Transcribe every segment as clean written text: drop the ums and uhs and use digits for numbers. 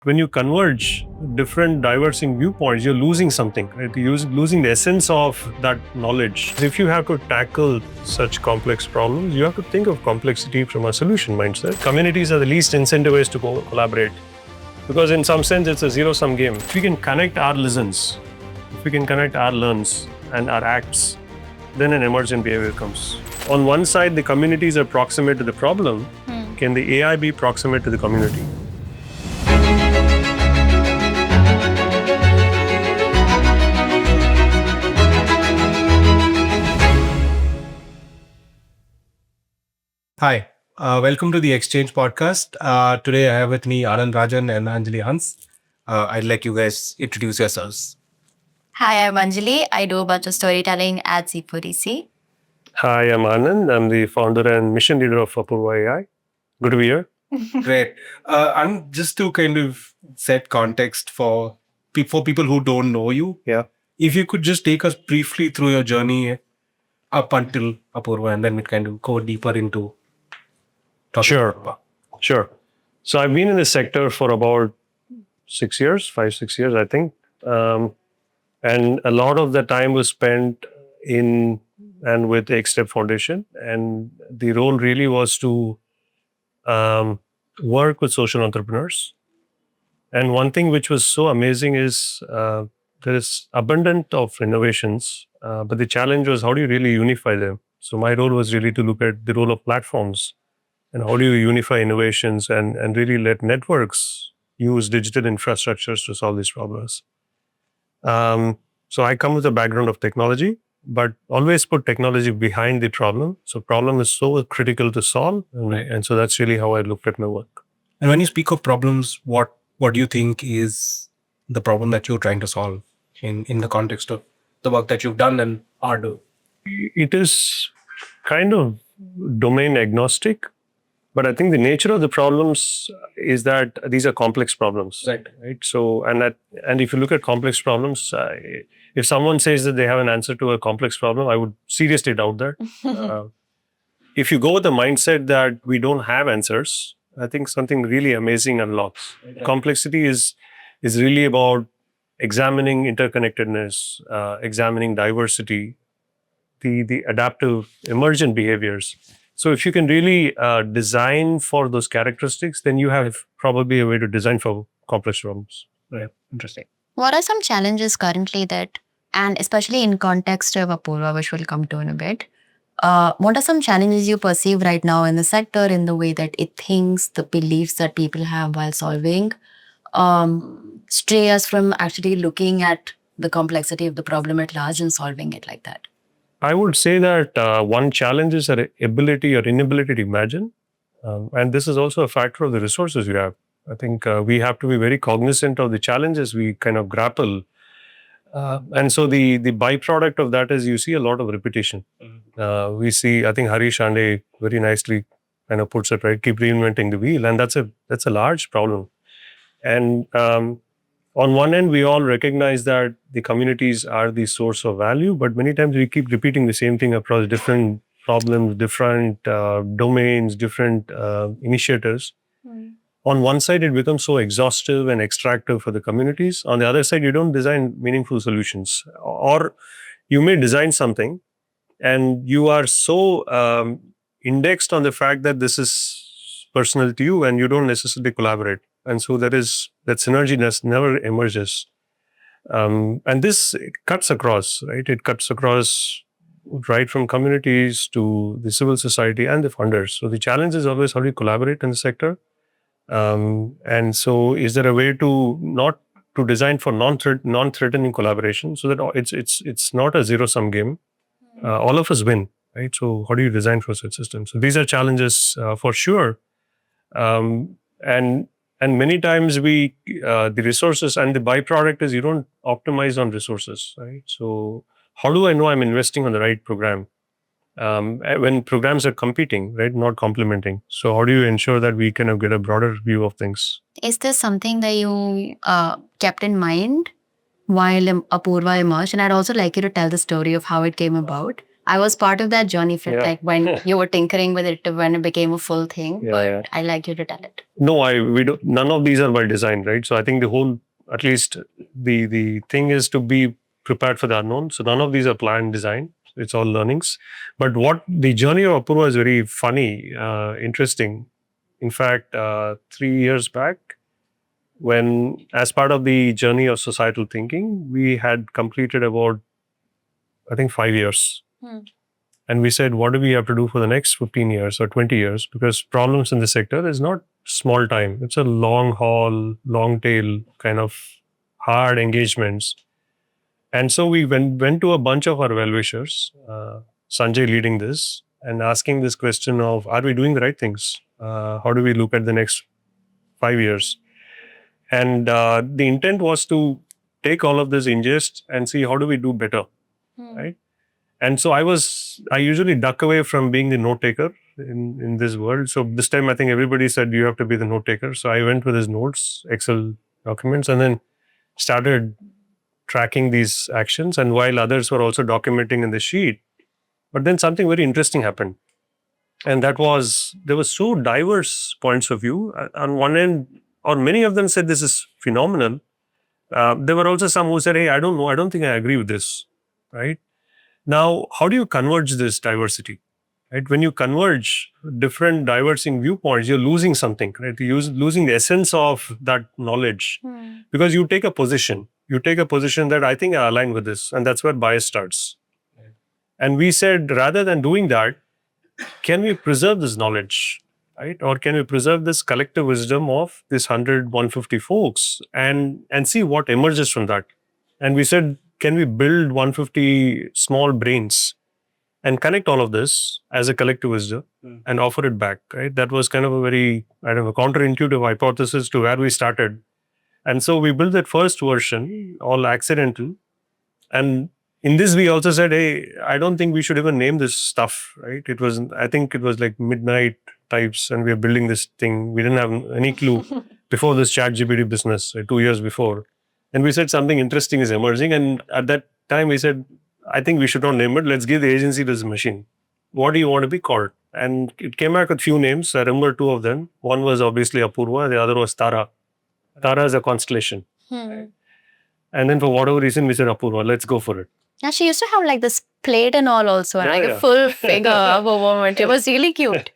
When you converge different diverging viewpoints, you're losing something, right? You're losing the essence of that knowledge. If you have to tackle such complex problems, you have to think of complexity from a solution mindset. Communities are the least incentivized to collaborate because in some sense, it's a zero-sum game. If we can connect our listens, if we can connect our learns and our acts, then an emergent behavior comes. On one side, the communities are proximate to the problem. Can the AI be proximate to the community? Hi, welcome to the Exchange podcast. Today I have with me Anand Rajan and Anjali Hans. I'd like you guys introduce yourselves. Hi, I'm Anjali. I do a bunch of storytelling at C4DC. Hi, I'm Anand. I'm the founder and mission leader of Apurva AI. Good to be here. Great. And just to kind of set context for people who don't know you, if you could just take us briefly through your journey up until Apurva, and then we kind of go deeper into topic. Sure. So I've been in this sector for about 6 years, 5-6 years, I think. And a lot of the time was spent in and with the X-Step Foundation. And the role really was to work with social entrepreneurs. And one thing which was so amazing is there is abundant of innovations, but the challenge was how do you really unify them? So my role was really to look at the role of platforms and how do you unify innovations and really let networks use digital infrastructures to solve these problems. So I come with a background of technology, but always put technology behind the problem. So problem is so critical to solve. And so that's really how I looked at my work. And when you speak of problems, what do you think is the problem that you're trying to solve in the context of the work that you've done and are doing? It is kind of domain agnostic, but I think the nature of the problems is that these are complex problems. Right. So, and if you look at complex problems, if someone says that they have an answer to a complex problem, I would seriously doubt that. If you go with the mindset that we don't have answers, I think something really amazing unlocks. Right. Complexity is really about examining interconnectedness, examining diversity, the adaptive emergent behaviors. So if you can really design for those characteristics, then you have probably a way to design for complex problems. Right. Interesting. What are some challenges currently that, and especially in context of Apurva, which we'll come to in a bit, what are some challenges you perceive right now in the sector in the way that it thinks, the beliefs that people have while solving, stray us from actually looking at the complexity of the problem at large and solving it like that? I would say that one challenge is our ability or inability to imagine. And this is also a factor of the resources we have. I think we have to be very cognizant of the challenges we kind of grapple. And so the byproduct of that is you see a lot of repetition. We see, I think Harish Ande very nicely kind of puts it, right, keep reinventing the wheel. And that's a large problem. And on one end, we all recognize that the communities are the source of value, but many times we keep repeating the same thing across different problems, different domains, different initiatives. On one side, it becomes so exhaustive and extractive for the communities. On the other side, you don't design meaningful solutions. Or you may design something and you are so indexed on the fact that this is personal to you and you don't necessarily collaborate. And so that synergy never emerges. And this cuts across, right? It cuts across right from communities to the civil society and the funders. So the challenge is always how do you collaborate in the sector? And so is there a way to not to design for non-threatening collaboration so that it's not a zero-sum game? All of us win, right? So how do you design for such systems? So these are challenges for sure. And many times the resources and the byproduct is you don't optimize on resources, right? So how do I know I'm investing on the right program? When programs are competing, right, not complementing. So how do you ensure that we kind of get a broader view of things? Is this something that you kept in mind while Apurva emerged? And I'd also like you to tell the story of how it came about. I was part of that journey for Yeah. like when you were tinkering with it when it became a full thing. Yeah, but yeah. I like you to tell it. No, we don't. None of these are by design, right? So I think the whole, at least the thing is to be prepared for the unknown. So none of these are planned design. It's all learnings. But what the journey of Apurva is very funny, interesting. In fact, 3 years back, when as part of the journey of societal thinking, we had completed about, I think, 5 years. And we said, what do we have to do for the next 15 years or 20 years? Because problems in the sector is not small time. It's a long haul, long tail kind of hard engagements. And so we went to a bunch of our well-wishers, Sanjay leading this, and asking this question of, are we doing the right things? How do we look at the next 5 years? And the intent was to take all of this ingest and see how do we do better, right? And so I usually duck away from being the note taker in this world. So this time I think everybody said you have to be the note taker. So I went with his notes, Excel documents, and then started tracking these actions. And while others were also documenting in the sheet, but then something very interesting happened. And that was, there were so diverse points of view. On one end, or many of them said this is phenomenal. There were also some who said, hey, I don't know, I don't think I agree with this, right? Now, how do you converge this diversity? Right? When you converge different diverging viewpoints, you're losing something, right? You're losing the essence of that knowledge because you take a position. You take a position that I think I align with this, and that's where bias starts. And we said, rather than doing that, can we preserve this knowledge, right? Or can we preserve this collective wisdom of this 100, 150 folks and see what emerges from that? And we said, can we build 150 small brains and connect all of this as a collective wisdom and offer it back, right? That was kind of a very, I don't know, counterintuitive hypothesis to where we started. And so we built that first version, all accidental. And in this, we also said, hey, I don't think we should even name this stuff, right? It was, I think it was like midnight types, and we are building this thing. We didn't have any clue before this ChatGPT business, 2 years before. And we said something interesting is emerging. And at that time, we said, I think we should not name it. Let's give the agency to this machine. What do you want to be called? And it came back with few names. I remember two of them. One was obviously Apurva, the other was Tara. Tara is a constellation. And then for whatever reason, we said, Apurva, let's go for it. Yeah, she used to have like this plate and all also, and like a full figure of a woman. It was really cute.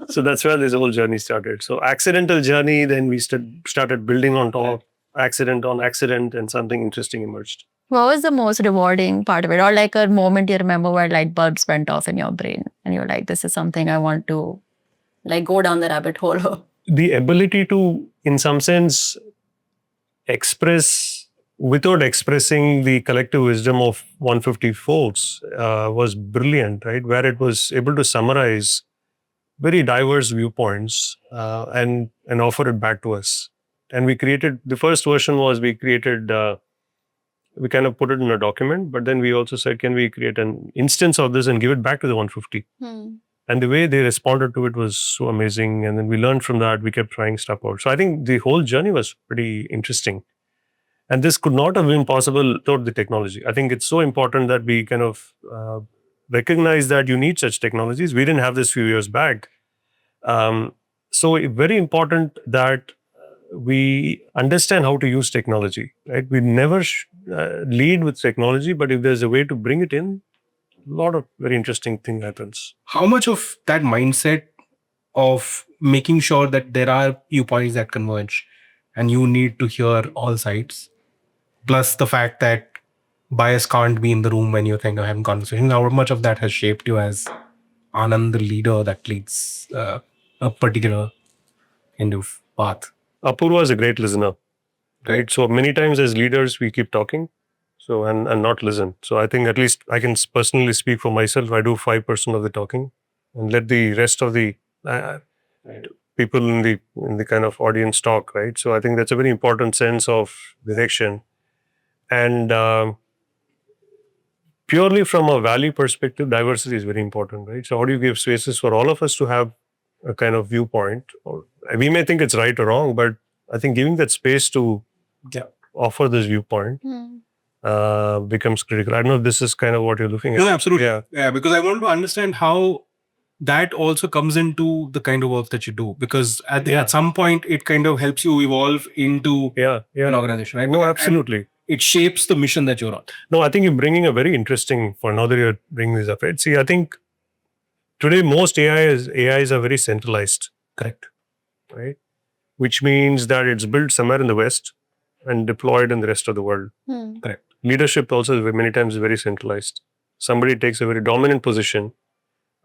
So that's where this whole journey started. So accidental journey, then we started building on top, accident on accident, and something interesting emerged. What was the most rewarding part of it? Or like a moment you remember where light bulbs went off in your brain and you're like, this is something I want to like go down the rabbit hole of. The ability to, in some sense, express without expressing the collective wisdom of 150 folks was brilliant, right? Where it was able to summarize very diverse viewpoints and offer it back to us. And we created, the first version was we created, we kind of put it in a document, but then we also said, can we create an instance of this and give it back to the 150? And the way they responded to it was so amazing. And then we learned from that, we kept trying stuff out. So I think the whole journey was pretty interesting. And this could not have been possible without the technology. I think it's so important that we kind of recognize that you need such technologies. We didn't have this few years back. So very important that we understand how to use technology, right? We never lead with technology, but if there's a way to bring it in, a lot of very interesting thing happens. How much of that mindset of making sure that there are viewpoints that converge and you need to hear all sides, plus the fact that bias can't be in the room when you're having conversations, how much of that has shaped you as Anand, the leader that leads a particular kind of path? Apurva is a great listener, right? So many times as leaders, we keep talking and not listen. So I think at least I can personally speak for myself. I do 5% of the talking and let the rest of the people in the kind of audience talk, right? So I think that's a very important sense of direction. And purely from a value perspective, diversity is very important, right? So how do you give spaces for all of us to have a kind of viewpoint? Or we may think it's right or wrong, but I think giving that space to offer this viewpoint becomes critical. I don't know if this is kind of what you're looking at. No, absolutely. Yeah. Yeah, because I want to understand how that also comes into the kind of work that you do. Because at some point, it kind of helps you evolve into an organization, right? No, absolutely. And it shapes the mission that you're on. No, I think you're bringing a very interesting, for now that you're bringing this up, right? See, I think today most AIs are very centralized. Correct. Right? Which means that it's built somewhere in the West and deployed in the rest of the world. Correct. Leadership also is many times very centralized. Somebody takes a very dominant position.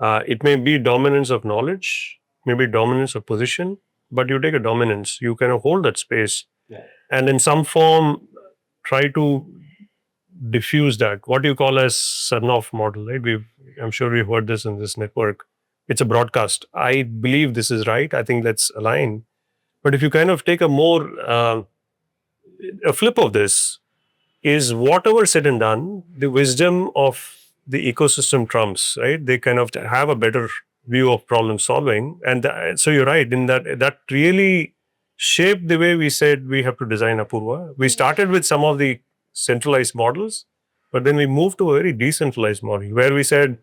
It may be dominance of knowledge, maybe dominance of position, but you take a dominance, you kind of hold that space and in some form try to diffuse that. What you call as sun-off model, right? I'm sure we've heard this in this network. It's a broadcast. I believe this is right. I think let's align. But if you kind of take a more, a flip of this, is whatever said and done, the wisdom of the ecosystem trumps, right? They kind of have a better view of problem solving. And so you're right in that really shaped the way we said we have to design Apurva. We started with some of the centralized models, but then we moved to a very decentralized model where we said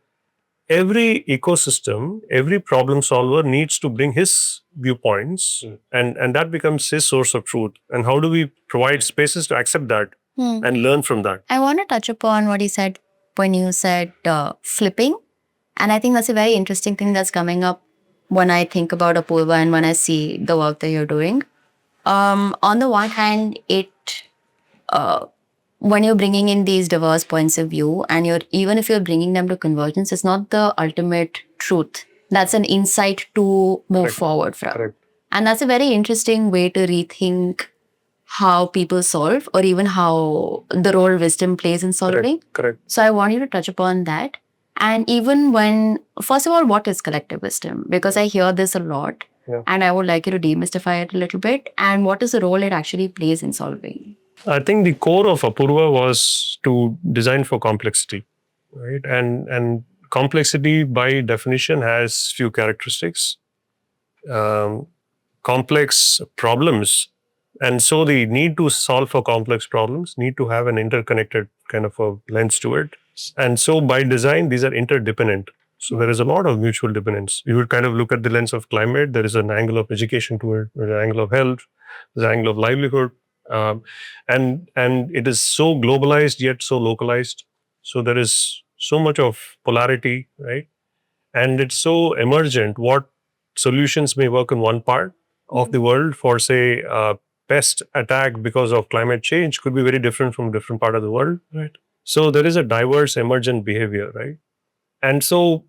every ecosystem, every problem solver needs to bring his viewpoints and that becomes his source of truth. And how do we provide spaces to accept that and learn from that? I want to touch upon what you said when you said flipping. And I think that's a very interesting thing that's coming up when I think about Apurva and when I see the work that you're doing. On the one hand, when you're bringing in these diverse points of view and even if you're bringing them to convergence, it's not the ultimate truth. That's an insight to move forward from. Correct. And that's a very interesting way to rethink how people solve or even how the role wisdom plays in solving. Correct. So I want you to touch upon that. And even first of all, what is collective wisdom? Because I hear this a lot and I would like you to demystify it a little bit. And what is the role it actually plays in solving? I think the core of Apurva was to design for complexity, right? And complexity by definition has few characteristics. Complex problems. And so the need to solve for complex problems need to have an interconnected kind of a lens to it. And so by design, these are interdependent. So there is a lot of mutual dependence. You would kind of look at the lens of climate. There is an angle of education to it. There's an angle of health. There's an angle of livelihood. And it is so globalized yet so localized. So there is so much of polarity, right? And it's so emergent. What solutions may work in one part of the world for, say, pest attack because of climate change could be very different from a different part of the world, right? So there is a diverse emergent behavior, right? And so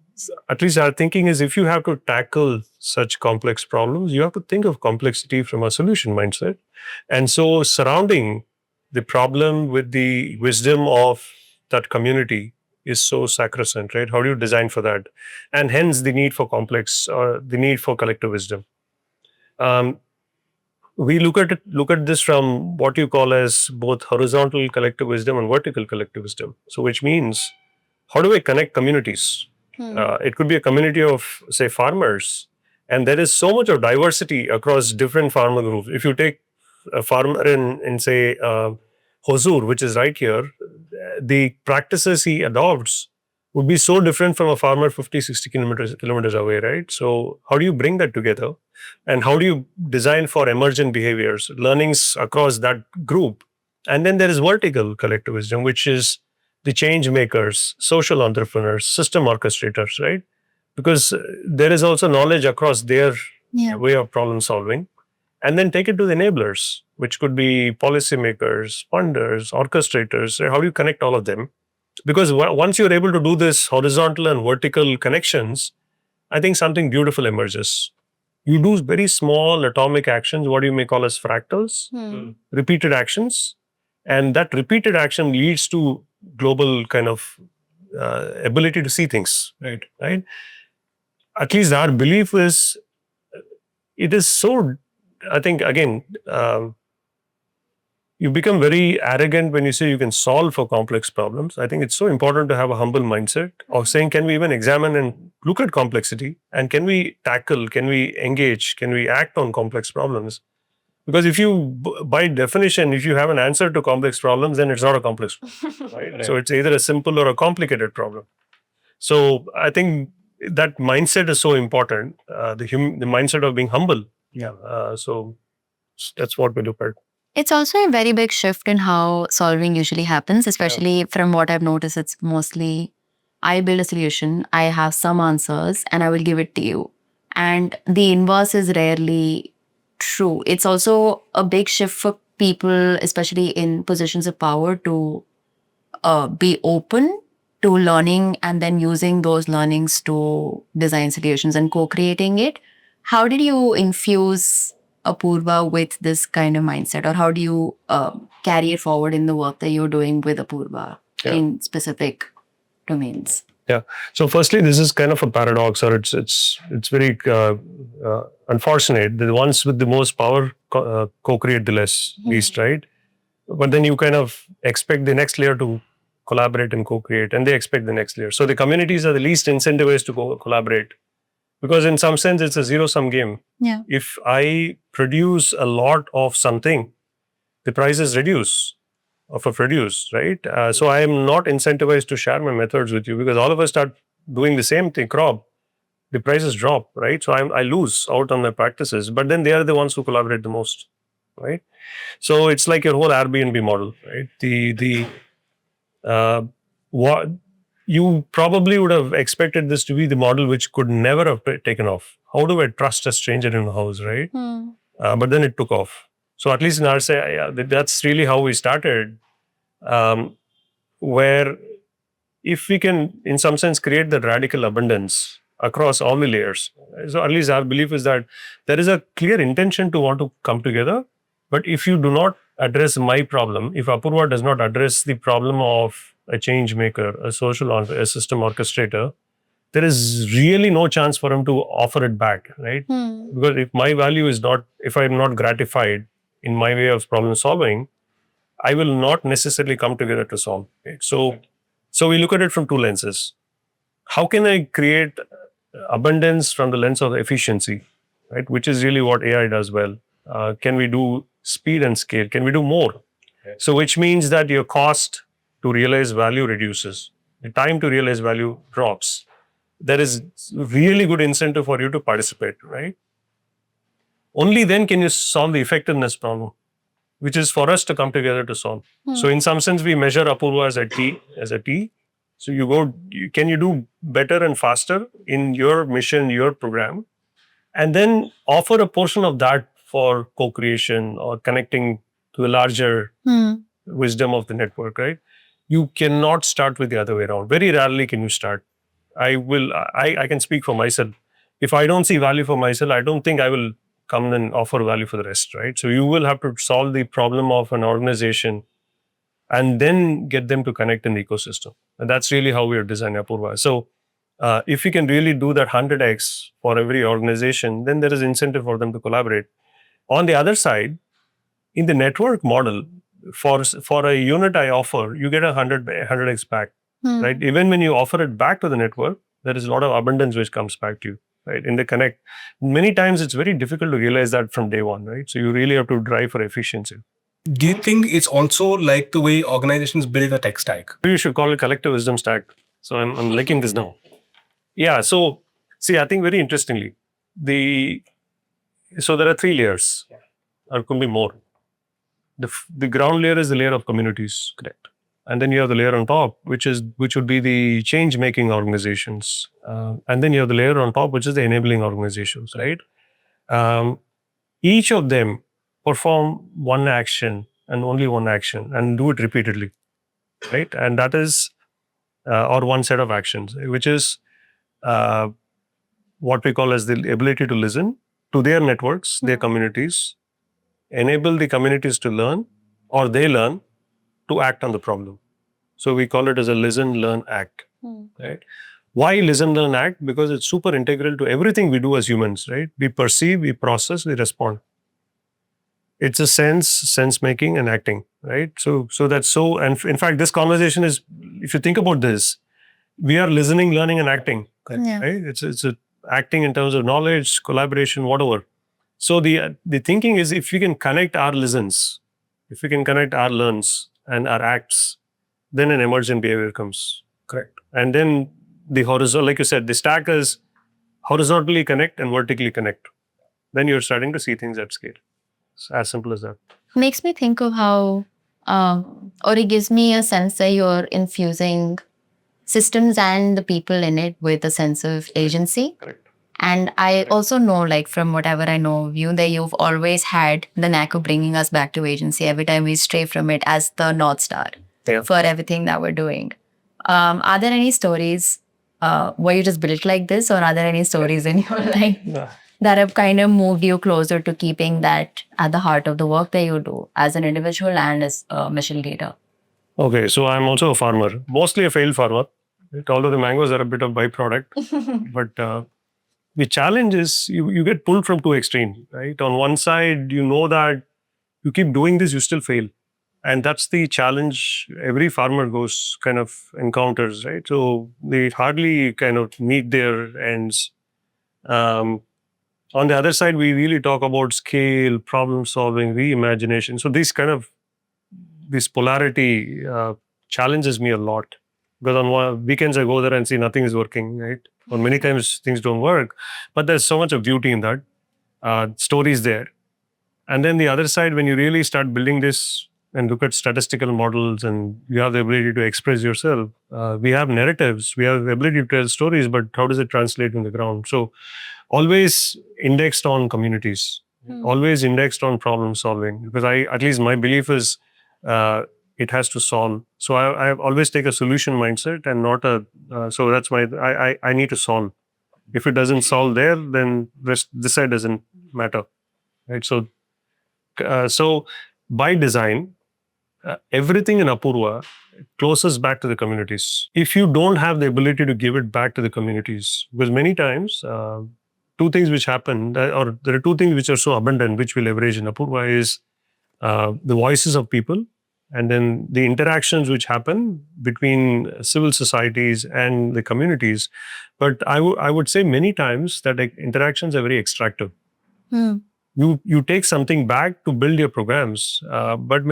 at least our thinking is if you have to tackle such complex problems, you have to think of complexity from a solution mindset. And so surrounding the problem with the wisdom of that community is so sacrosanct, right? How do you design for that? And hence the need for complex or the need for collective wisdom. We look at this from what you call as both horizontal collective wisdom and vertical collective wisdom. So which means, how do I connect communities? It could be a community of, say, farmers, and there is so much of diversity across different farmer groups. If you take a farmer in say, Hosur, which is right here, the practices he adopts would be so different from a farmer 50, 60 kilometers away, right? So how do you bring that together? And how do you design for emergent behaviors, learnings across that group? And then there is vertical collective wisdom, which is the change makers, social entrepreneurs, system orchestrators, right? Because there is also knowledge across their way of problem solving. And then take it to the enablers, which could be policymakers, funders, orchestrators. Right? How do you connect all of them? Because once you're able to do this horizontal and vertical connections, I think something beautiful emerges. You do very small atomic actions, what you may call as fractals, repeated actions. And that repeated action leads to global kind of ability to see things, right? At least our belief is, it is so, I think, again, you become very arrogant when you say you can solve for complex problems. I think it's so important to have a humble mindset of saying, can we even examine and look at complexity? And can we tackle, can we engage, can we act on complex problems? Because if you, by definition, if you have an answer to complex problems, then it's not a complex problem, right? So it's either a simple or a complicated problem. So I think that mindset is so important. The mindset of being humble. So that's what we look at. It's also a very big shift in how solving usually happens, especially from what I've noticed. It's mostly I build a solution, I have some answers, and I will give it to you. And the inverse is rarely true. It's also a big shift for people, especially in positions of power, to be open to learning and then using those learnings to design solutions and co-creating it. How did you infuse Apurva with this kind of mindset, or how do you carry it forward in the work that you're doing with Apurva in specific domains? Yeah. So firstly, this is kind of a paradox, or it's very unfortunate. The ones with the most power co-create the least, right? But then you kind of expect the next layer to collaborate and co-create, and they expect the next layer. So the communities are the least incentivized to collaborate, because in some sense it's a zero-sum game. Yeah. If I produce a lot of something, the prices reduce right? So I am not incentivized to share my methods with you, because all of us start doing the same thing, crop, the prices drop, right? So I lose out on my practices, but then they are the ones who collaborate the most, right? So it's like your whole Airbnb model, right? What you probably would have expected this to be the model which could never have taken off. How do I trust a stranger in a house, right? But then it took off. So at least in our say, that's really how we started. Where if we can, in some sense, create that radical abundance across all the layers. So at least our belief is that there is a clear intention to want to come together. But if you do not address my problem, if Apurva does not address the problem of a change maker, a a system orchestrator, there is really no chance for him to offer it back, right? Because if my value is not, if I'm not gratified in my way of problem solving, I will not necessarily come together to solve. Right? So we look at it from two lenses. How can I create abundance from the lens of efficiency, right? Which is really what AI does well. Can we do speed and scale? Can we do more? Okay. So which means that your cost to realize value reduces. The time to realize value drops. There is really good incentive for you to participate, right? Only then can you solve the effectiveness problem, which is for us to come together to solve. So in some sense, we measure Apurva as a T. So can you do better and faster in your mission, your program, and then offer a portion of that for co-creation or connecting to the larger wisdom of the network, right? You cannot start with the other way around. Very rarely can you start. I can speak for myself. If I don't see value for myself, I don't think I will come and offer value for the rest, right? So you will have to solve the problem of an organization and then get them to connect in the ecosystem. And that's really how we are designing Apurva. So if we can really do that 100x for every organization, then there is incentive for them to collaborate. On the other side, in the network model, for a unit I offer, you get 100x back, right? Even when you offer it back to the network, there is a lot of abundance which comes back to you, right? In the connect, many times it's very difficult to realize that from day one, right? So you really have to drive for efficiency. Do you think it's also like the way organizations build a tech stack? You should call it collective wisdom stack. So I'm liking this now. Yeah. So see, I think very interestingly, so there are 3 layers, or could be more. The ground layer is the layer of communities, correct? And then you have the layer on top, which would be the change making organizations, and then you have the layer on top, which is the enabling organizations, right? Each of them perform one action and only one action, and do it repeatedly, right? And that is or one set of actions, which is what we call as the ability to listen to their networks, their communities, enable the communities to learn, or they learn to act on the problem. So we call it as a listen, learn, act. Right? Why listen, learn, act? Because it's super integral to everything we do as humans, right? We perceive, we process, we respond. It's a sense making and acting, right? So that's so, and in fact, this conversation is, if you think about this, we are listening, learning, and acting, right? It's acting in terms of knowledge, collaboration, whatever. So the thinking is, if we can connect our listens, if we can connect our learns and our acts, then an emergent behavior comes. Correct. And then the horizontal, like you said, the stack is horizontally connect and vertically connect. Then you're starting to see things at scale. It's as simple as that. Makes me think of how, or it gives me a sense that you're infusing systems and the people in it with a sense of agency. Correct. And I also know, like, from whatever I know of you, that you've always had the knack of bringing us back to agency every time we stray from it as the North Star for everything that we're doing. Are there any stories where you just built like this, or are there any stories in your life that have kind of moved you closer to keeping that at the heart of the work that you do as an individual and as a mission leader? Okay, so I'm also a farmer, mostly a failed farmer. Although the mangoes are a bit of byproduct, but the challenge is you get pulled from two extremes, right? On one side, you know that you keep doing this, you still fail. And that's the challenge every farmer encounters, right? So they hardly kind of meet their ends. Um, on the other side, we really talk about scale, problem solving, reimagination. So this polarity challenges me a lot. Because on weekends I go there and see nothing is working, right? Or many times things don't work. But there's so much of beauty in that. Stories there. And then the other side, when you really start building this and look at statistical models and you have the ability to express yourself, we have narratives, we have the ability to tell stories, but how does it translate on the ground? So always indexed on communities, always indexed on problem solving, because at least my belief is it has to solve. So I always take a solution mindset and not so that's I need to solve. If it doesn't solve there, then this side doesn't matter, right? So by design, everything in Apurva closes back to the communities. If you don't have the ability to give it back to the communities, because many times, two things which happen, or there are two things which are so abundant, which we leverage in Apurva is the voices of people, and then the interactions which happen between civil societies and the communities. But I would say many times that interactions are very extractive. You take something back to build your programs, but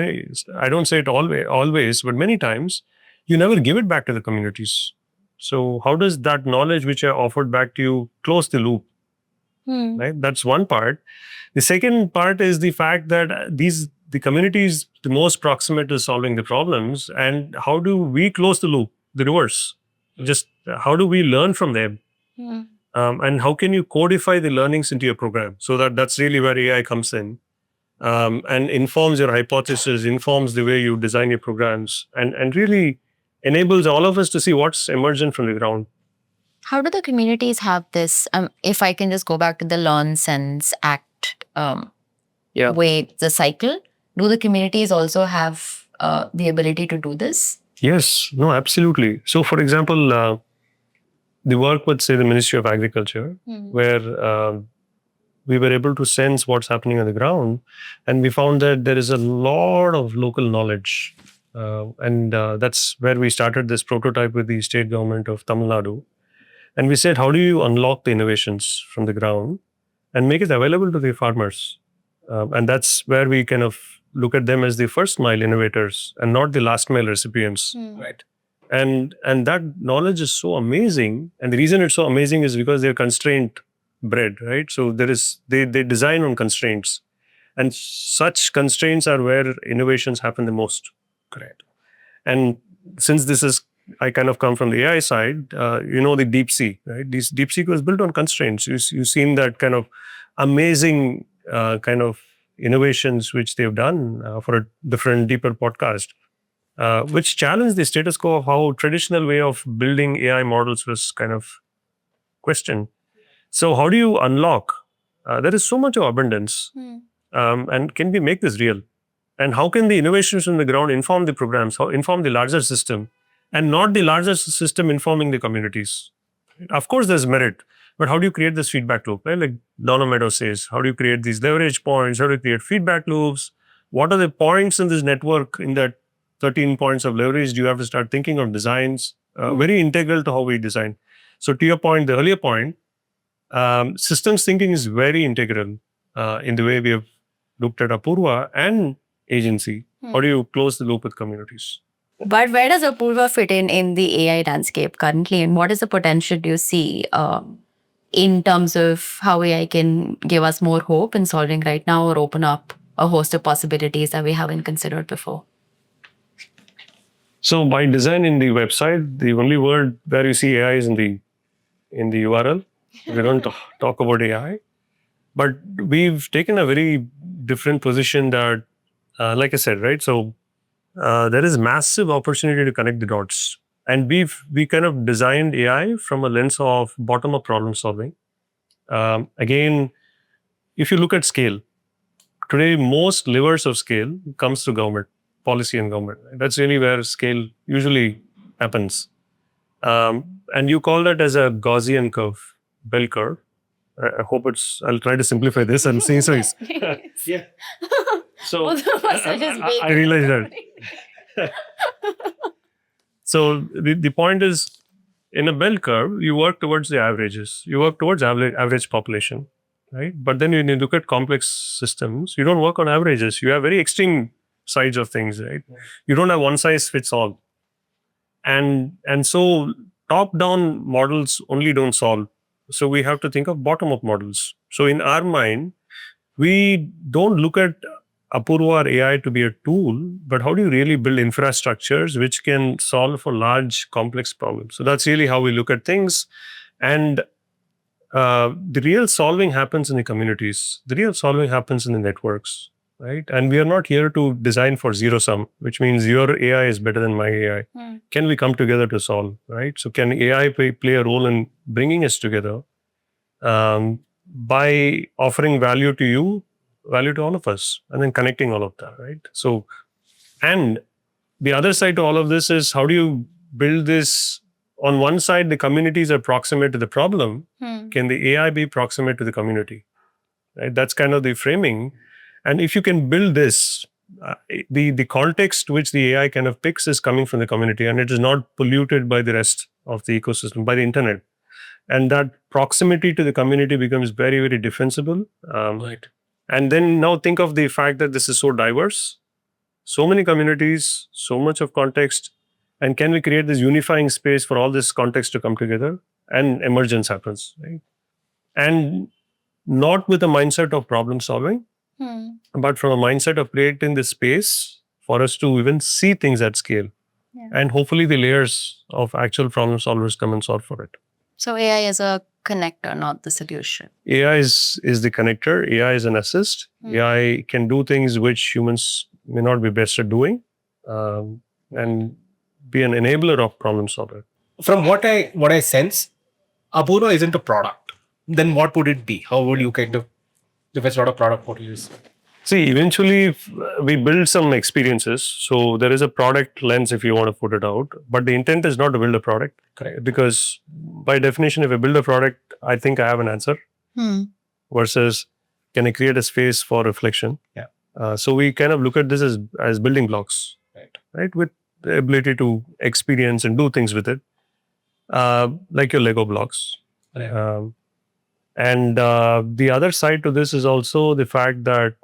I don't say it always, but many times you never give it back to the communities. So how does that knowledge which I offered back to you close the loop? Right? That's one part. The second part is the fact that the communities the most proximate to solving the problems, and how do we close the loop, the reverse? Just how do we learn from them? And how can you codify the learnings into your program? So that's really where AI comes in and informs your hypothesis, informs the way you design your programs, and really enables all of us to see what's emergent from the ground. How do the communities have this? If I can just go back to the learn, sense, act way, the cycle, do the communities also have the ability to do this? Yes, no, absolutely. So, for example, the work with, say, the Ministry of Agriculture, where we were able to sense what's happening on the ground, and we found that there is a lot of local knowledge. And that's where we started this prototype with the state government of Tamil Nadu. And we said, how do you unlock the innovations from the ground and make it available to the farmers? And that's where we kind of look at them as the first mile innovators and not the last mile recipients. Right. And that knowledge is so amazing. And the reason it's so amazing is because they're constraint bred, right? So they design on constraints. And such constraints are where innovations happen the most. Correct. And since I kind of come from the AI side, the DeepSeek, right? DeepSeek was built on constraints. You've seen that kind of amazing kind of innovations which they've done for a different, deeper podcast, which challenged the status quo of how traditional way of building AI models was kind of questioned. So how do you unlock? There is so much of abundance. And can we make this real? And how can the innovations on the ground inform the programs, inform the larger system, and not the larger system informing the communities? Of course, there's merit, but how do you create this feedback loop? Right? Like Donna Meadows says, how do you create these leverage points? How do you create feedback loops? What are the points in this network, in that 13 points of leverage? Do you have to start thinking of designs? Very integral to how we design. So to your point, the earlier point, systems thinking is very integral. in the way we have looked at Apurva and agency. How do you close the loop with communities? But where does Apurva fit in the AI landscape currently, and what is the potential you see in terms of how AI can give us more hope in solving right now or open up a host of possibilities that we haven't considered before? So by design in the website, the only word where you see AI is in the URL. We don't talk about AI, but we've taken a very different position that, like I said, right? So there is massive opportunity to connect the dots, and we kind of designed AI from a lens of bottom-up problem solving. Again, if you look at scale, today most levers of scale comes to government policy and government. Right? That's really where scale usually happens. And you call that as a Gaussian curve, bell curve. I hope I'll try to simplify this. I'm seeing so. Yeah. So I realized that. So the point is, in a bell curve, you work towards the averages. You work towards average population, right? But then when you look at complex systems, you don't work on averages. You have very extreme sides of things, right? You don't have one size fits all. And so top-down models only don't solve. So we have to think of bottom-up models. So in our mind, we don't look at Apurva or AI to be a tool, but how do you really build infrastructures which can solve for large, complex problems? So that's really how we look at things. And the real solving happens in the communities. The real solving happens in the networks, right? And we are not here to design for zero sum, which means your AI is better than my AI. Can we come together to solve, right? So can AI play a role in bringing us together by offering value to you, value to all of us, and then connecting all of that, right? So, and the other side to all of this is how do you build this? On one side, the communities are proximate to the problem. Can the AI be proximate to the community? Right? That's kind of the framing. And if you can build this, the context which the AI kind of picks is coming from the community, and it is not polluted by the rest of the ecosystem, by the internet. And that proximity to the community becomes very, very defensible. Right. And then now think of the fact that this is so diverse, so many communities, so much of context. And can we create this unifying space for all this context to come together? And emergence happens, right? And not with a mindset of problem solving, but from a mindset of creating this space for us to even see things at scale. Yeah. And hopefully the layers of actual problem solvers come and solve for it. So AI is a connector, not the solution. AI is the connector. AI is an assist. AI can do things which humans may not be best at doing, and be an enabler of problem solver. From what I sense, Apurva isn't a product. Then what would it be? How would you kind of, if it's not a product, what do you say? See, eventually we build some experiences. So there is a product lens if you want to put it out, but the intent is not to build a product. Correct. Because by definition, if I build a product, I think I have an answer. Versus, can I create a space for reflection? Yeah. So we kind of look at this as building blocks, right? With the ability to experience and do things with it, like your Lego blocks. Right. And the other side to this is also the fact that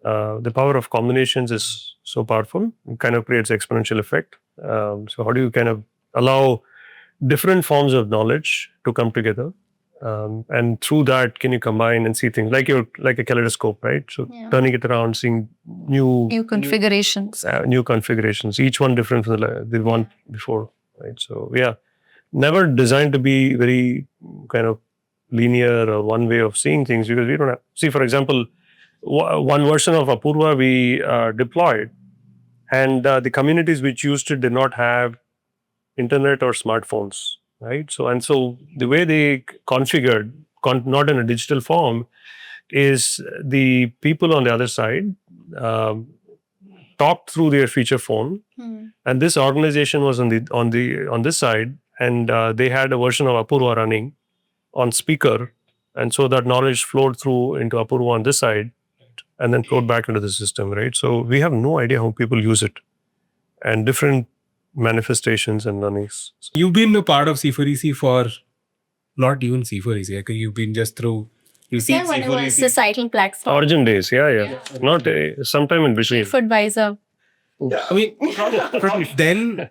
the power of combinations is so powerful. It kind of creates exponential effect. So how do you kind of allow different forms of knowledge to come together? And through that, can you combine and see things like a kaleidoscope, right? So turning it around, seeing new configurations. New configurations, each one different from the one before, right? So yeah, never designed to be very kind of linear or one way of seeing things, because we don't have, see, for example, one version of Apurva we deployed, and the communities which used it did not have internet or smartphones, right? So the way they configured, not in a digital form, is the people on the other side talked through their feature phone, and this organization was on this side, and they had a version of Apurva running on speaker, and so that knowledge flowed through into Apurva on this side, and then flowed back into the system, right? So we have no idea how people use it, and different manifestations and learnings. You've been a part of C4EC for not even C4EC. You've been just through Yeah, when it was societal platform. Origin days, yeah. Not sometime in between. Chief advisor. Yeah, I mean, from then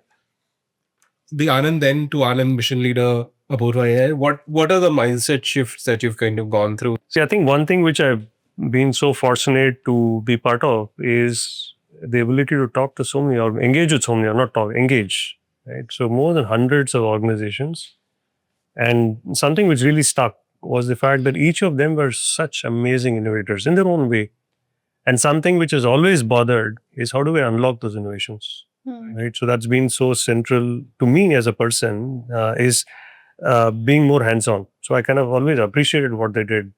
the Anand then to Anand mission leader Apurva AI, what are the mindset shifts that you've kind of gone through? See, I think one thing which I've been so fortunate to be part of is the ability to talk to so many or engage with so many, or not talk, engage. Right. So more than hundreds of organizations. And something which really stuck was the fact that each of them were such amazing innovators in their own way. And something which has always bothered is how do we unlock those innovations? Right. So that's been so central to me as a person is being more hands-on. So I kind of always appreciated what they did.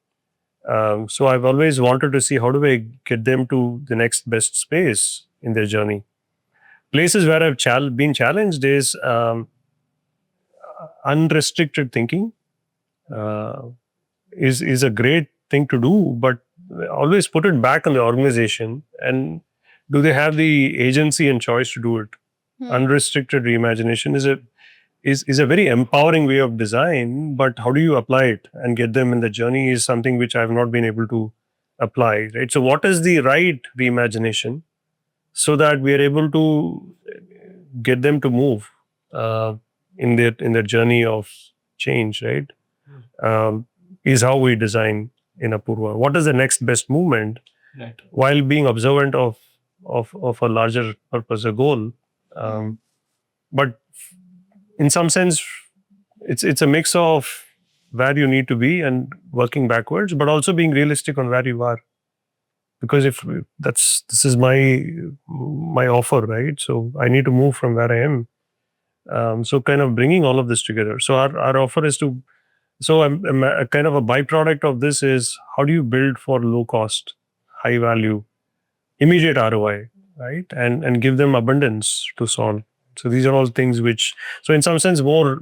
So I've always wanted to see how do I get them to the next best space in their journey. Places where I've been challenged is unrestricted thinking is a great thing to do, but always put it back on the organization. And do they have the agency and choice to do it? Unrestricted reimagination is a very empowering way of design, but how do you apply it and get them in the journey is something which I've not been able to apply, right? So what is the right reimagination so that we are able to get them to move in their journey of change, right? Is how we design in Apurva. What is the next best movement, Right. while being observant of a larger purpose, a goal, but in some sense, it's a mix of where you need to be and working backwards, but also being realistic on where you are. Because if this is my offer, right? So I need to move from where I am. So kind of bringing all of this together. So our offer is to. So a kind of a byproduct of this is how do you build for low cost, high value, immediate ROI, right? And give them abundance to solve. So these are all things which, so in some sense, more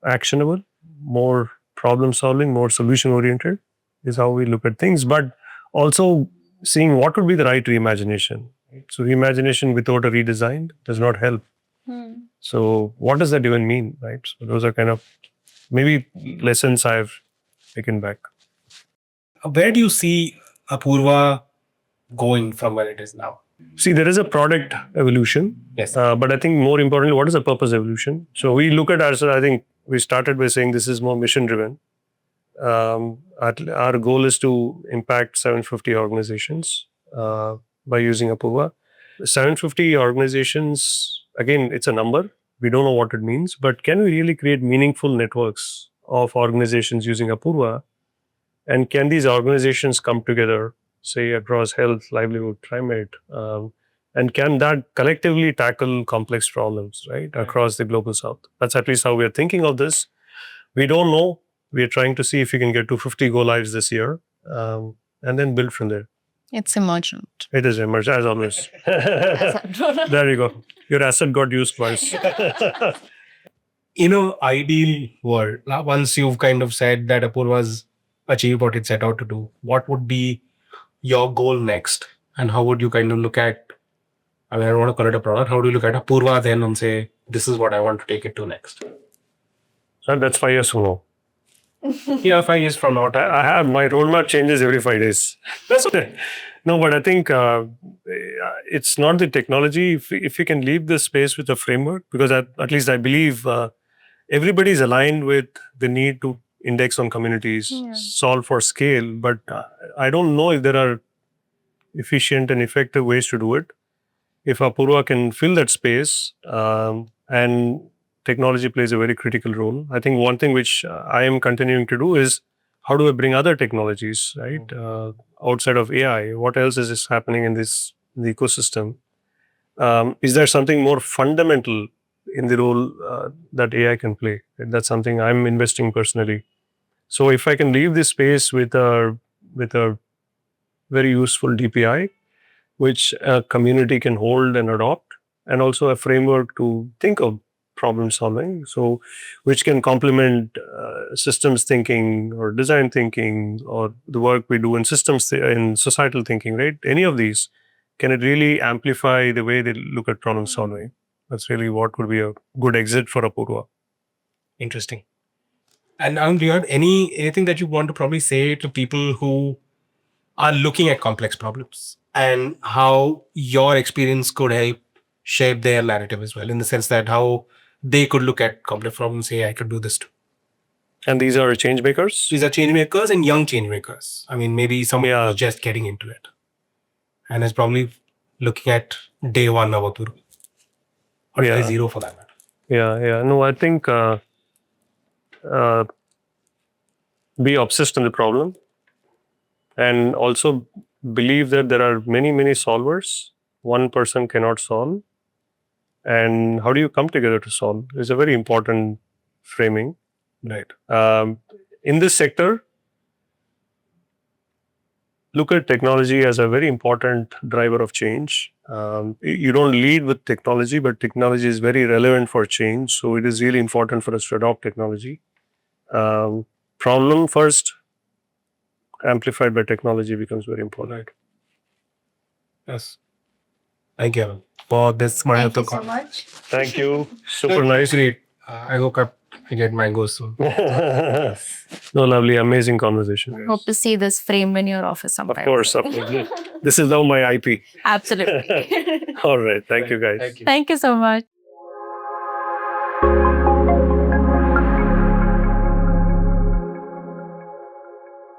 actionable, more problem solving, more solution oriented is how we look at things. But also seeing what would be the right reimagination. Right? So reimagination without a redesign does not help. So what does that even mean, right? So those are kind of maybe lessons I've taken back. Where do you see Apurva going from where it is now? See, there is a product evolution. Yes. But I think more importantly, what is a purpose evolution? So we look at ourselves, I think we started by saying this is more mission driven. Our goal is to impact 750 organizations by using Apurva. 750 organizations, again, it's a number. We don't know what it means, but can we really create meaningful networks of organizations using Apurva? And can these organizations come together, say, across health, livelihood, climate, and can that collectively tackle complex problems, right, across the global south? That's at least how we are thinking of this. We don't know. We are trying to see if we can get to 50 go lives this year and then build from there. It's emergent. It is emergent, as always. There you go. Your asset got used twice. In an ideal world, once you've kind of said that Apurva's achieved what it set out to do, what would be your goal next? And how would you kind of look at, I mean, I don't want to call it a product, how do you look at Apurva then and say, this is what I want to take it to next? So that's 5 years from now. Yeah, 5 years from now. I have my roadmap changes every 5 days. That's okay. No, but I think it's not the technology. If you can leave this space with a framework, because at least I believe everybody is aligned with the need to index on communities, solve for scale. But I don't know if there are efficient and effective ways to do it. If Apurva can fill that space and technology plays a very critical role. I think one thing which I am continuing to do is how do I bring other technologies, right, outside of AI? What else is happening in the ecosystem? Is there something more fundamental in the role that AI can play? That's something I'm investing personally. So if I can leave this space with a very useful DPI, which a community can hold and adopt, and also a framework to think of problem solving, so which can complement systems thinking or design thinking or the work we do in systems in societal thinking, right? Any of these, can it really amplify the way they look at problem solving? That's really what would be a good exit for Apurva. Interesting. And do you have anything that you want to probably say to people who are looking at complex problems and how your experience could help shape their narrative as well, in the sense that how they could look at complex problems and say, I could do this too. And these are change makers? These are change makers and young change makers. I mean, maybe someone who's just getting into it and is probably looking at day one of Apurva. Or day zero for that matter. Yeah. No, I think be obsessed on the problem and also believe that there are many, many solvers. One person cannot solve. And how do you come together to solve? Is a very important framing. Right. In this sector, look at technology as a very important driver of change. You don't lead with technology, but technology is very relevant for change. So it is really important for us to adopt technology. Problem first, amplified by technology becomes very important. Right. Yes. Thank you for this. Thank you so much. Thank you. Super nice. Great. I hope I get mangoes soon. No, lovely, amazing conversation. Hope to see this frame in your office sometime. Of course. This is now my IP. Absolutely. All right. Thank you, guys. Thank you. Thank you so much.